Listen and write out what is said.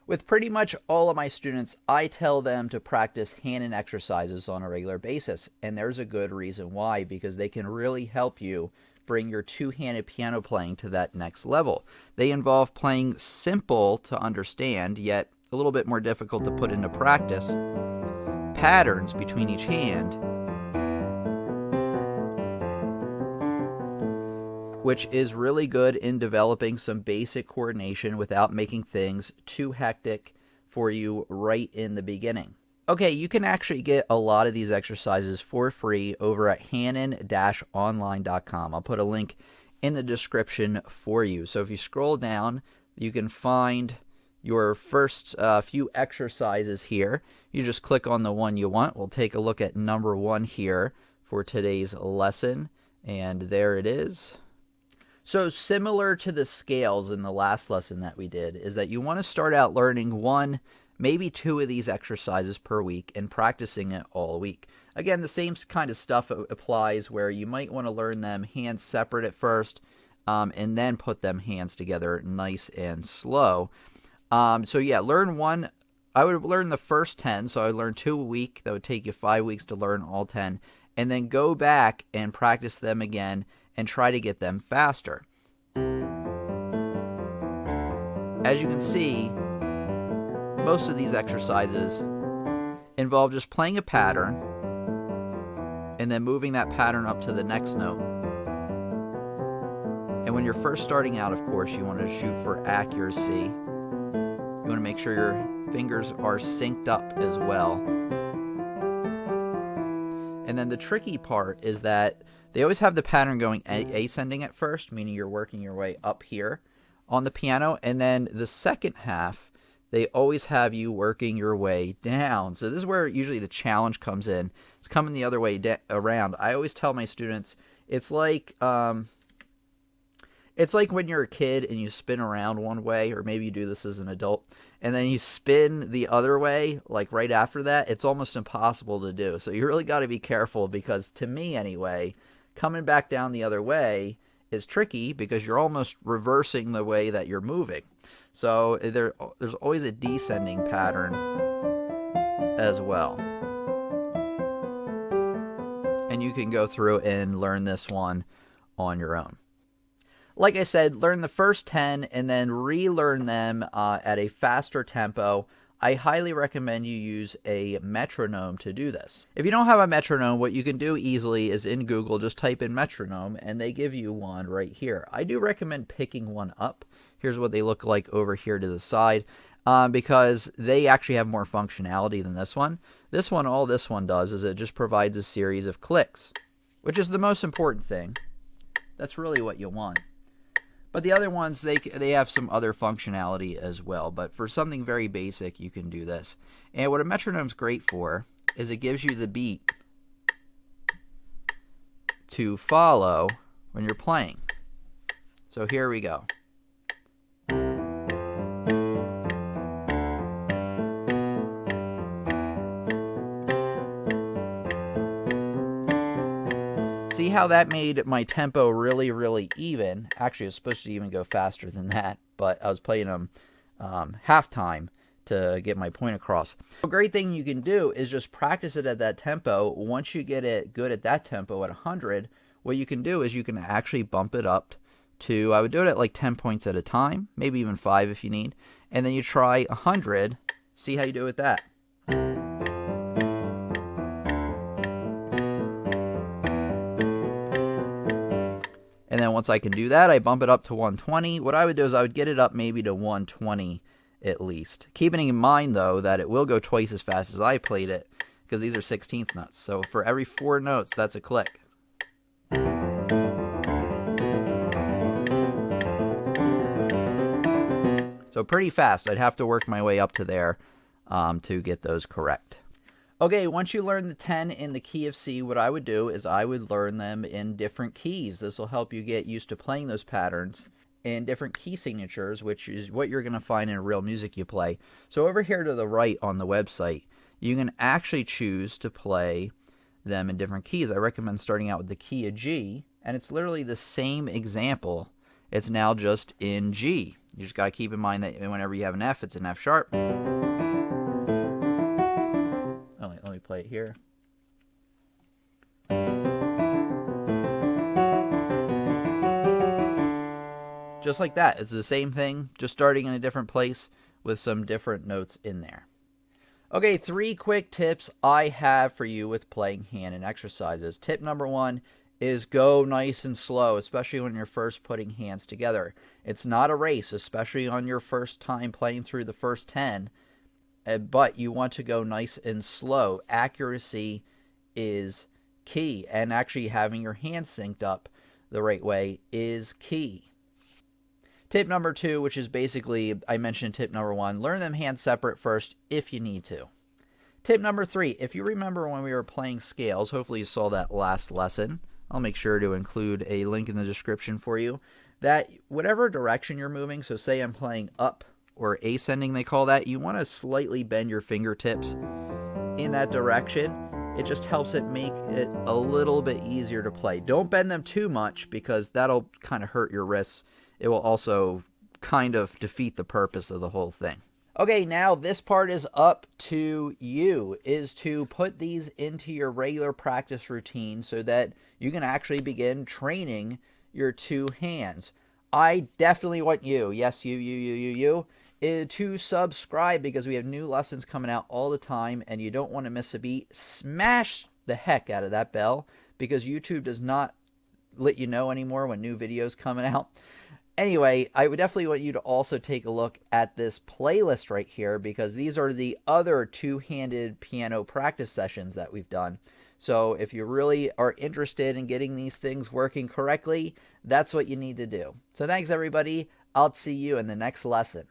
With pretty much all of my students, I tell them to practice Hanon exercises on a regular basis. And there's a good reason why, because they can really help you bring your two-handed piano playing to that next level. They involve playing simple to understand, yet a little bit more difficult to put into practice, patterns between each hand, which is really good in developing some basic coordination without making things too hectic for you right in the beginning. Okay, you can actually get a lot of these exercises for free over at hanon-online.com. I'll put a link in the description for you. So if you scroll down, you can find your first few exercises here. You just click on the one you want. We'll take a look at number 1 here for today's lesson, and there it is. So similar to the scales in the last lesson that we did, is that you want to start out learning 1, maybe 2 of these exercises per week and practicing it all week. Again, the same kind of stuff applies where you might want to learn them hands separate at first and then put them hands together nice and slow. So yeah, learn 1. I would learn the first 10, so I would learn 2 a week. That would take you 5 weeks to learn all 10. And then go back and practice them again and try to get them faster. As you can see, most of these exercises involve just playing a pattern and then moving that pattern up to the next note. And when you're first starting out, of course, you want to shoot for accuracy. You want to make sure your fingers are synced up as well. And then the tricky part is that they always have the pattern going ascending at first, meaning you're working your way up here on the piano. And then the second half, they always have you working your way down. So this is where usually the challenge comes in. It's coming the other way around. I always tell my students, it's like when you're a kid and you spin around one way, or maybe you do this as an adult, and then you spin the other way, like right after that. It's almost impossible to do. So you really got to be careful, because to me anyway, coming back down the other way is tricky because you're almost reversing the way that you're moving. So there's always a descending pattern as well. And you can go through and learn this one on your own. Like I said, learn the first 10 and then relearn them at a faster tempo. I highly recommend you use a metronome to do this. If you don't have a metronome, what you can do easily is in Google, just type in metronome, and they give you one right here. I do recommend picking one up. Here's what they look like over here to the side, because they actually have more functionality than this one. All this one does is it just provides a series of clicks, which is the most important thing. That's really what you want. But the other ones, they have some other functionality as well. But for something very basic, you can do this. And what a metronome's great for is it gives you the beat to follow when you're playing. So here we go. See how that made my tempo really, really even? Actually, it was supposed to even go faster than that, but I was playing them half time to get my point across. A great thing you can do is just practice it at that tempo. Once you get it good at that tempo at 100, what you can do is you can actually bump it up to, I would do it at like 10 points at a time, maybe even 5 if you need, and then you try 100, see how you do with that. And then once I can do that, I bump it up to 120. What I would do is I would get it up maybe to 120 at least. Keeping in mind, though, that it will go twice as fast as I played it, because these are 16th notes. So for every 4 notes, that's a click. So pretty fast. I'd have to work my way up to there to get those correct. Okay, once you learn the 10 in the key of C, what I would do is I would learn them in different keys. This will help you get used to playing those patterns in different key signatures, which is what you're going to find in real music you play. So over here to the right on the website, you can actually choose to play them in different keys. I recommend starting out with the key of G, and it's literally the same example It's now just in G. You just got to keep in mind that whenever you have an F, it's an F sharp. Oh, wait, let me play it here. Just like that. It's the same thing, just starting in a different place with some different notes in there. Okay, 3 quick tips I have for you with playing Hanon exercises. Tip number 1 is go nice and slow, especially when you're first putting hands together. It's not a race, especially on your first time playing through the first 10, but you want to go nice and slow. Accuracy is key, and actually having your hands synced up the right way is key. Tip number 2, which is basically, I mentioned tip number 1, learn them hands separate first if you need to. Tip number 3, if you remember when we were playing scales, hopefully you saw that last lesson. I'll make sure to include a link in the description for you, that whatever direction you're moving, so say I'm playing up or ascending they call that, you want to slightly bend your fingertips in that direction. It just helps it make it a little bit easier to play. Don't bend them too much because that'll kind of hurt your wrists. It will also kind of defeat the purpose of the whole thing. Okay, now this part is up to you, is to put these into your regular practice routine so that you can actually begin training your 2 hands. I definitely want you, yes, you, to subscribe because we have new lessons coming out all the time and you don't want to miss a beat. Smash the heck out of that bell because YouTube does not let you know anymore when new videos coming out. Anyway, I would definitely want you to also take a look at this playlist right here because these are the other 2-handed piano practice sessions that we've done. So if you really are interested in getting these things working correctly, that's what you need to do. So thanks everybody. I'll see you in the next lesson.